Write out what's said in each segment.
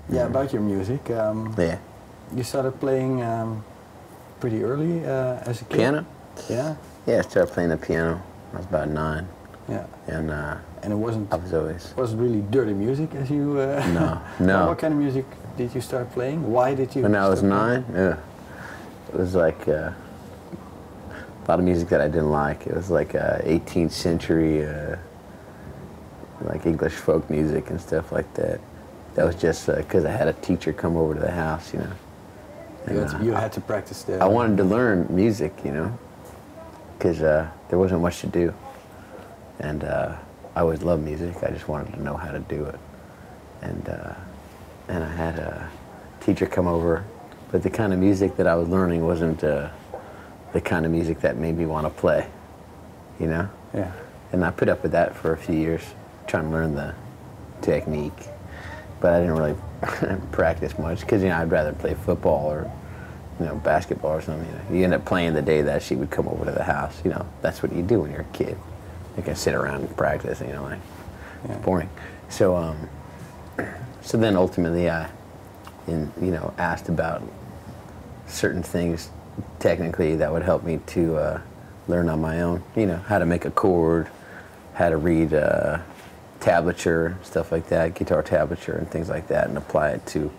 Yeah, about your music. Yeah. You started playing pretty early as a kid. Piano? Yeah. Yeah, I started playing the piano. I was about 9. Yeah. And it wasn't. I was always. Wasn't really dirty music as you. No, no. What kind of music did you start playing? Why did you? When I was start 9, yeah, it was like a lot of music that I didn't like. It was like 18th century, like English folk music and stuff like that. That was just because I had a teacher come over to the house, you know. And, you had to practice there. I wanted to learn music, you know, because there wasn't much to do. And I always loved music. I just wanted to know how to do it. And I had a teacher come over, but the kind of music that I was learning wasn't the kind of music that made me want to play, you know? Yeah. And I put up with that for a few years, trying to learn the technique. But I didn't really practice much because, you know, I'd rather play football or, you know, basketball or something. You know, you end up playing the day that she would come over to the house. You know, that's what you do when you're a kid. You can sit around and practice, you know, like, it's boring. So, so then ultimately I, you know, asked about certain things technically that would help me to learn on my own. You know, how to make a chord, how to read tablature, stuff like that, guitar tablature and things like that, and apply it to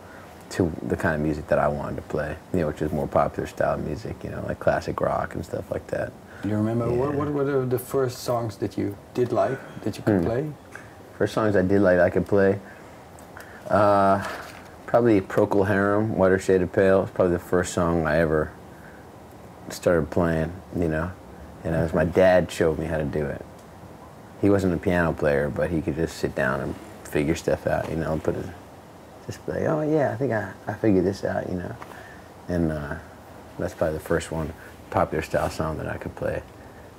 the kind of music that I wanted to play, you know, which is more popular style music, you know, like classic rock and stuff like that. Do you remember what were the first songs that you did like, that you could play? First songs I did like I could play? Probably Procol Harum, Whiter Shaded Pale. It's probably the first song I ever started playing, you know, and it was my dad showed me how to do it. He wasn't a piano player, but he could just sit down and figure stuff out, you know, and just be like, oh yeah, I think I figured this out, you know. And that's probably the first one, popular style song that I could play.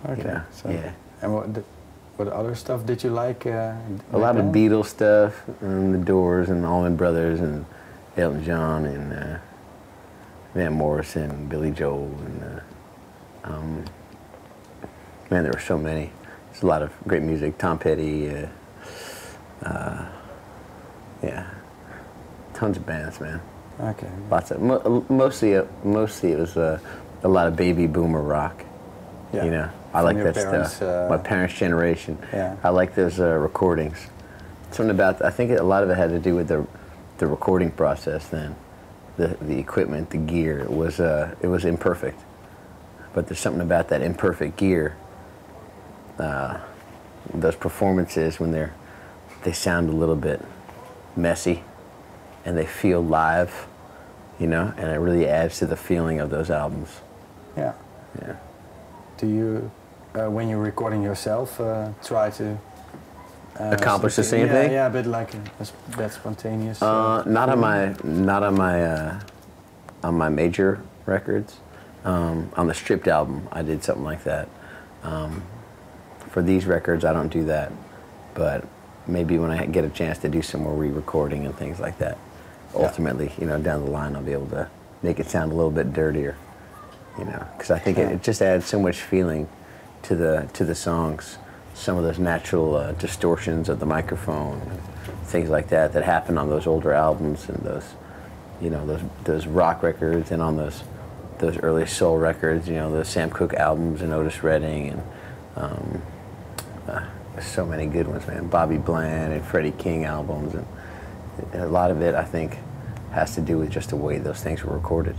Okay. You know? So, yeah. And what other stuff did you like? A lot of Beatles stuff, and The Doors, and Allman Brothers, and Elton John, and Van Morrison, and Billy Joel, and man, there were so many. There's a lot of great music. Tom Petty, yeah, tons of bands, man. Okay. Lots of mostly it was a lot of baby boomer rock. Yeah. You know, I like that stuff. My parents' generation. Yeah. I like those recordings. Something about I think a lot of it had to do with the recording process. Then, the equipment, the gear it was imperfect, but there's something about that imperfect gear. Those performances when they sound a little bit messy and they feel live, you know, and it really adds to the feeling of those albums. Yeah. Yeah. Do you, when you're recording yourself, try to accomplish the same thing? Yeah, but like that spontaneous. Not on my major records. On the stripped album, I did something like that. For these records, I don't do that, but maybe when I get a chance to do some more re-recording and things like that, ultimately, you know, down the line, I'll be able to make it sound a little bit dirtier, you know, because I think it just adds so much feeling to the songs. Some of those natural distortions of the microphone, and things like that happen on those older albums and those, you know, those rock records, and on those early soul records, you know, the Sam Cooke albums and Otis Redding, and there's so many good ones, man. Bobby Bland and Freddie King albums, and a lot of it, I think, has to do with just the way those things were recorded.